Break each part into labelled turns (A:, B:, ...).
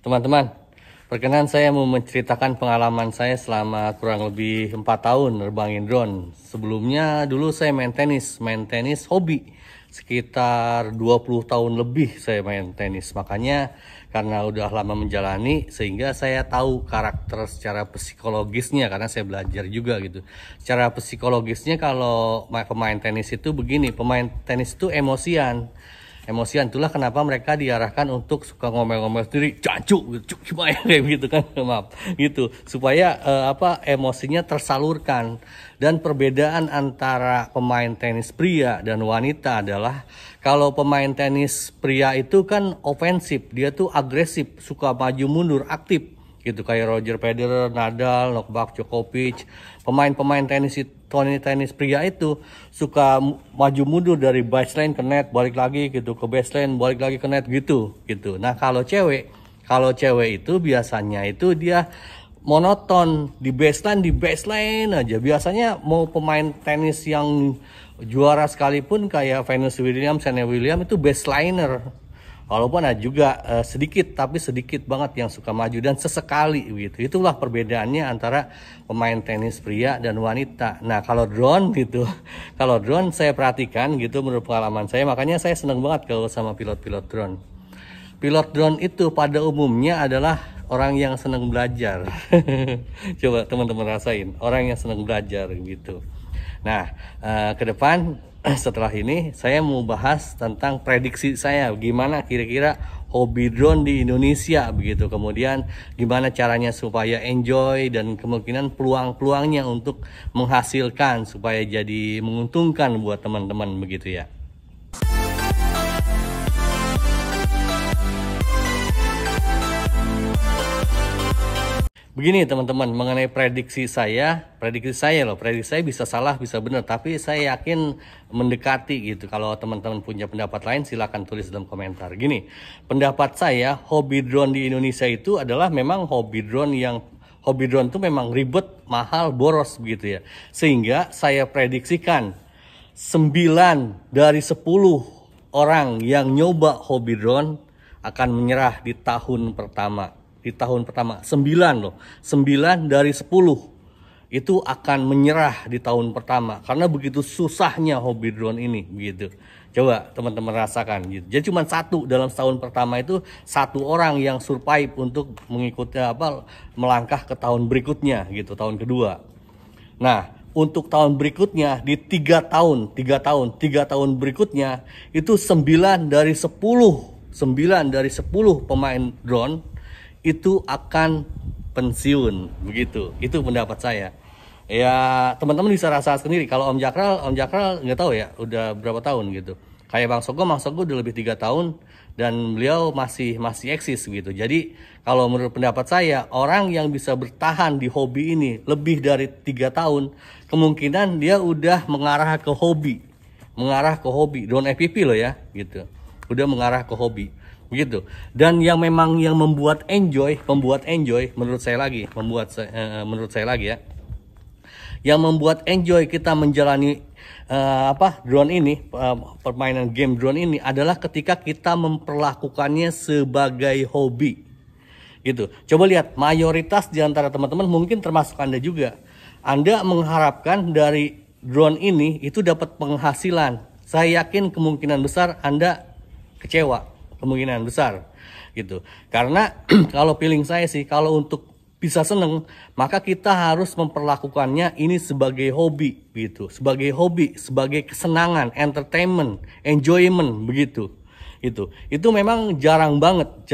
A: Teman-teman, perkenan saya mau menceritakan pengalaman saya selama kurang lebih 4 tahun nerbangin drone. Sebelumnya dulu saya main tenis hobi. Sekitar 20 tahun lebih saya main tenis. Makanya karena udah lama menjalani sehingga saya tahu karakter secara psikologisnya karena saya belajar juga gitu. Secara psikologisnya kalau pemain tenis itu begini, pemain tenis itu emosian, itulah kenapa mereka diarahkan untuk suka ngomel-ngomel sendiri, jancuk gitu, gimana kayak gitu kan, maaf gitu, supaya emosinya tersalurkan. Dan perbedaan antara pemain tenis pria dan wanita adalah kalau pemain tenis pria itu kan ofensif, dia tuh agresif, suka maju mundur, aktif gitu, kayak Roger Federer, Nadal, Novak Djokovic. Pemain-pemain tenis pria itu suka maju mundur dari baseline ke net, balik lagi gitu ke baseline, balik lagi ke net gitu. Nah, kalau cewek itu biasanya itu dia monoton di baseline aja. Biasanya mau pemain tenis yang juara sekalipun kayak Venus Williams, Serena Williams itu baseliner. Walaupun ada juga sedikit, tapi sedikit banget yang suka maju dan sesekali gitu. Itulah perbedaannya antara pemain tenis pria dan wanita. Nah, kalau drone gitu, kalau drone saya perhatikan gitu menurut pengalaman saya, makanya saya senang banget kalau sama pilot-pilot drone. Pilot drone itu pada umumnya adalah orang yang senang belajar. Coba teman-teman rasain, orang yang senang belajar gitu. Nah, ke depan setelah ini saya mau bahas tentang prediksi saya gimana kira-kira hobi drone di Indonesia begitu. Kemudian gimana caranya supaya enjoy dan kemungkinan peluang-peluangnya untuk menghasilkan supaya jadi menguntungkan buat teman-teman begitu ya. Begini teman-teman, mengenai prediksi saya bisa salah bisa benar, tapi saya yakin mendekati gitu. Kalau teman-teman punya pendapat lain silahkan tulis dalam komentar. Gini, pendapat saya hobi drone di Indonesia itu adalah memang hobi drone itu memang ribet, mahal, boros begitu ya. Sehingga saya prediksikan 9 dari 10 orang yang nyoba hobi drone akan menyerah di tahun pertama. 9 loh, 9 dari 10 itu akan menyerah di tahun pertama karena begitu susahnya hobi drone ini gitu. Coba teman-teman rasakan gitu. Jadi cuma satu dalam setahun pertama itu, satu orang yang survive untuk mengikuti melangkah ke tahun berikutnya gitu, tahun kedua. Nah, untuk tahun berikutnya di 3 tahun berikutnya itu 9 dari 10 pemain drone itu akan pensiun begitu. Itu pendapat saya. Ya, teman-teman bisa rasa sendiri. Kalau Om Jakral nggak tahu ya, udah berapa tahun gitu. Kayak Bang Sogo udah lebih 3 tahun dan beliau masih eksis gitu. Jadi, kalau menurut pendapat saya, orang yang bisa bertahan di hobi ini lebih dari 3 tahun, kemungkinan dia udah mengarah ke hobi. Drone FPV loh ya, gitu. Udah mengarah ke hobi. Begitu. Dan yang membuat enjoy menurut saya lagi ya. Yang membuat enjoy kita menjalani drone ini, permainan game drone ini adalah ketika kita memperlakukannya sebagai hobi. Gitu. Coba lihat, mayoritas di antara teman-teman mungkin termasuk Anda juga. Anda mengharapkan dari drone ini itu dapat penghasilan. Saya yakin kemungkinan besar Anda kecewa. Kemungkinan besar gitu. Karena kalau feeling saya sih, kalau untuk bisa seneng, maka kita harus memperlakukannya ini sebagai hobi gitu. Sebagai hobi, sebagai kesenangan, entertainment, enjoyment begitu. Itu memang jarang banget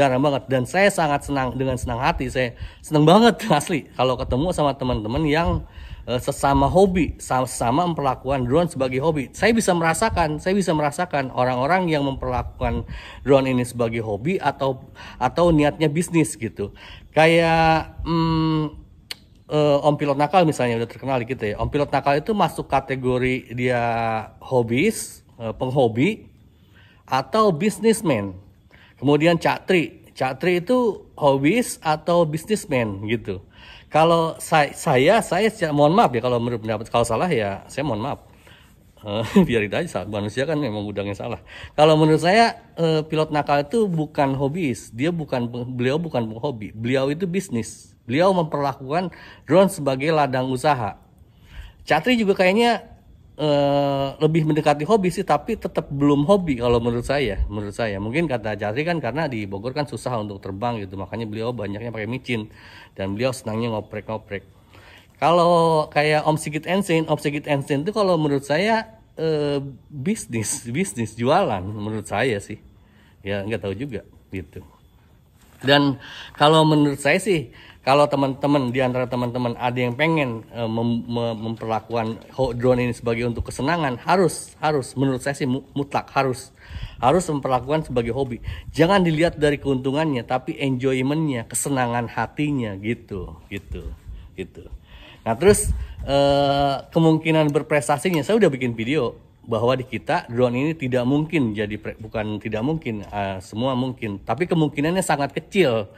A: dan saya sangat senang, dengan senang hati saya senang banget asli kalau ketemu sama teman-teman yang sesama hobi, sama memperlakukan drone sebagai hobi. Saya bisa merasakan orang-orang yang memperlakukan drone ini sebagai hobi atau niatnya bisnis gitu. Kayak Om Pilot Nakal misalnya, udah terkenal gitu ya. Om Pilot Nakal itu masuk kategori dia hobis, penghobi atau bisnismen. Kemudian Cak Tri itu hobis atau bisnismen gitu. Kalau saya mohon maaf ya kalau menurut pendapat, kalau salah ya saya mohon maaf. Biarin aja, manusia kan memang gudangnya salah. Kalau menurut saya pilot nakal itu bukan hobis, beliau bukan penghobi, beliau itu bisnis. Beliau memperlakukan drone sebagai ladang usaha. Chatri juga kayaknya lebih mendekati hobi sih, tapi tetap belum hobi kalau menurut saya. Mungkin kata Chatri kan karena di Bogor kan susah untuk terbang gitu, makanya beliau banyaknya pakai micin dan beliau senangnya ngoprek-ngoprek. Kalau kayak Om Sigit Ensin itu kalau menurut saya bisnis jualan menurut saya sih. Ya nggak tahu juga gitu. Dan kalau menurut saya sih, kalau teman-teman di antara teman-teman ada yang pengen memperlakukan drone ini sebagai untuk kesenangan, harus menurut saya sih mutlak harus memperlakukan sebagai hobi. Jangan dilihat dari keuntungannya, tapi enjoymentnya, kesenangan hatinya gitu. Nah terus kemungkinan berprestasinya, saya udah bikin video bahwa di kita drone ini tidak mungkin bukan tidak mungkin, semua mungkin, tapi kemungkinannya sangat kecil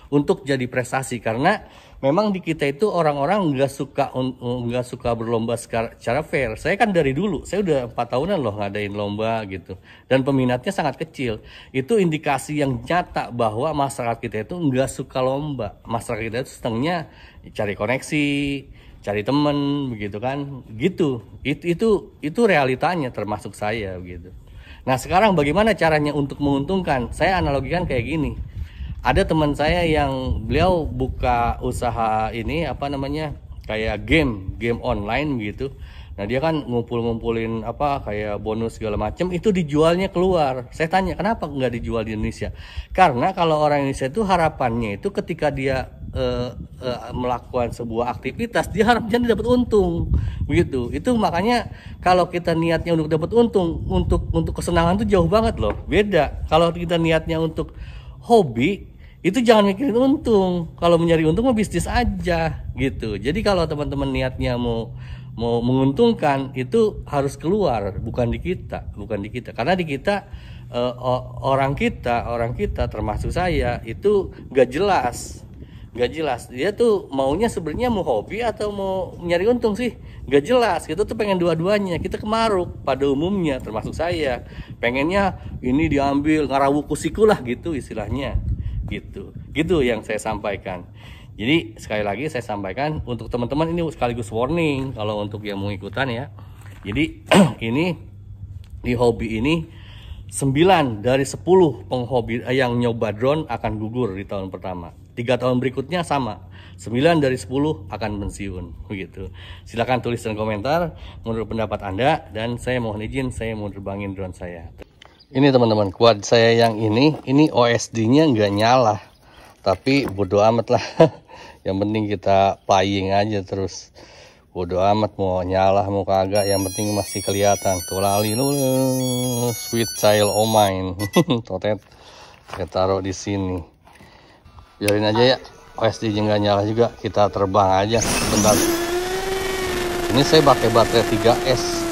A: untuk jadi prestasi karena memang di kita itu orang-orang nggak suka berlomba secara fair. Saya kan dari dulu, saya udah 4 tahunan loh ngadain lomba gitu, dan peminatnya sangat kecil. Itu indikasi yang nyata bahwa masyarakat kita itu nggak suka lomba. Masyarakat kita itu senangnya cari koneksi, cari temen begitu kan, gitu. Itu realitanya, termasuk saya begitu. Nah sekarang bagaimana caranya untuk menguntungkan? Saya analogikan kayak gini. Ada teman saya yang beliau buka usaha ini kayak game online gitu. Nah dia kan ngumpulin kayak bonus segala macam, itu dijualnya keluar. Saya tanya kenapa nggak dijual di Indonesia? Karena kalau orang Indonesia itu harapannya itu ketika dia melakukan sebuah aktivitas, dia harapnya dapat untung begitu. Itu makanya kalau kita niatnya untuk dapat untung, untuk kesenangan itu jauh banget loh, beda. Kalau kita niatnya untuk hobi, itu jangan mikirin untung. Kalau mencari untung mah bisnis aja gitu. Jadi kalau teman-teman niatnya mau menguntungkan, itu harus keluar, bukan di kita. Karena di kita orang kita termasuk saya itu gak jelas. Dia tuh maunya sebenarnya mau hobi atau mau nyari untung sih, gak jelas. Kita tuh pengen dua-duanya. Kita kemaruk pada umumnya, termasuk saya, pengennya ini diambil ngarawuku siku lah gitu istilahnya, gitu yang saya sampaikan. Jadi sekali lagi saya sampaikan untuk teman-teman, ini sekaligus warning kalau untuk yang mau ikutan ya. Jadi ini di hobi ini 9 dari 10 penghobi yang nyoba drone akan gugur di tahun pertama. 3 tahun berikutnya sama, 9 dari 10 akan pensiun begitu. Silakan tulis dan komentar menurut pendapat Anda, dan saya mohon izin, saya mau terbangin drone saya. Ini teman-teman, quad saya yang ini OSD-nya nggak nyala, tapi bodo amat lah. Yang penting kita flying aja terus. Bodo amat mau nyala mau kagak, yang penting masih kelihatan. Tuh lali lu, sweet child of mine. Totet, saya taruh di sini. Biarin aja ya, OSD-nya nggak nyala juga, kita terbang aja bentar. Ini saya pakai baterai 3S.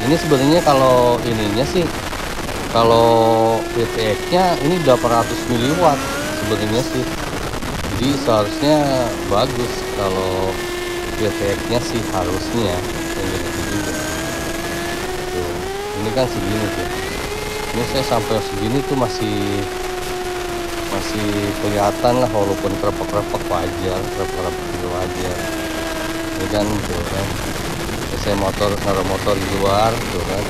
A: Ini sebenarnya kalau ininya sih, kalau VTX-nya ini 800 mW sebenarnya sih. Jadi seharusnya bagus kalau VTX-nya sih, harusnya yang gitu juga. Tuh, ini kan segini tuh. Ini saya sampai segini tuh masih kelihatan lah, walaupun kerepek wajar, Ini kan tuh kan. Saya naruh motor di luar tuh kan.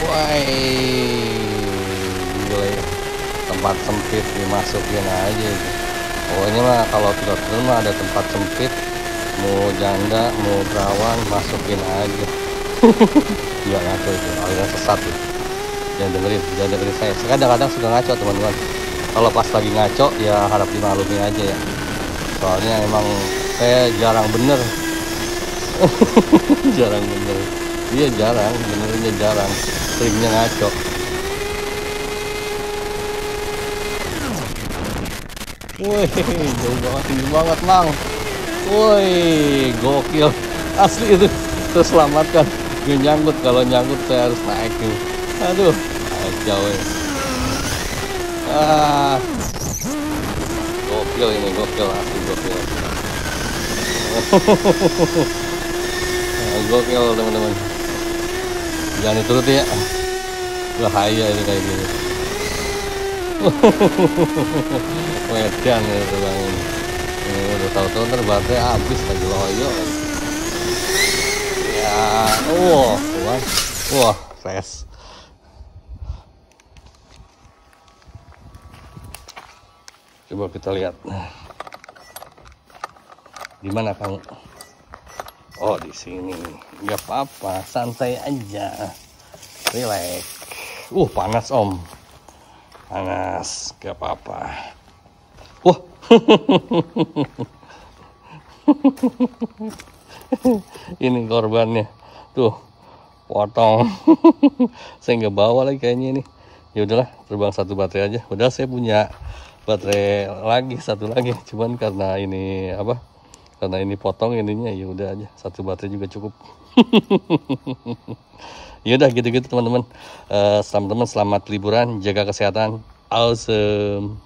A: Wah, gila ya. Tempat sempit dimasukin aja gitu. Pokoknya mah kalau pilot drone mah ada tempat sempit, mau janda mau perawan masukin aja. Iya ngaco itu, aliran sesat itu. Jangan dengerin saya. Kadang-kadang suka ngaco teman-teman. Kalau pas lagi ngaco ya harap dimaklumi aja ya. Soalnya emang saya jarang bener. Jarang bener. Iya jarang, benernya jarang. Seringnya ngaco. Woi, jauh banget, tinggi banget mang. Woi, gokil. Asli itu, terselamatkan. Gak nyangkut, kalau nyangkut saya harus naik nih. Aduh, kacau ya. Gokil ini, gokil, asli gokil. Gokil teman-teman, jangan dituruti ya, bahaya ini kayak gini. Medan ya terbang ini. Udah tahu-tahu ntar baterai habis lagi loyo. Ya, wah, fresh. Coba kita lihat. Di mana kamu? Oh, di sini. Gak apa-apa, santai aja. Relax. Panas Om. Panas, gak apa-apa. Wah. Ini korbannya. Tuh, potong. Saya nggak bawa lagi kayaknya ini. Ya udahlah, terbang satu baterai aja. Udah saya punya baterai lagi, satu lagi. Cuman karena ini apa? Karena ini potong ininya, ya udah aja. Satu baterai juga cukup. Ya udah gitu-gitu teman-teman. Selamat liburan, jaga kesehatan. Awesome.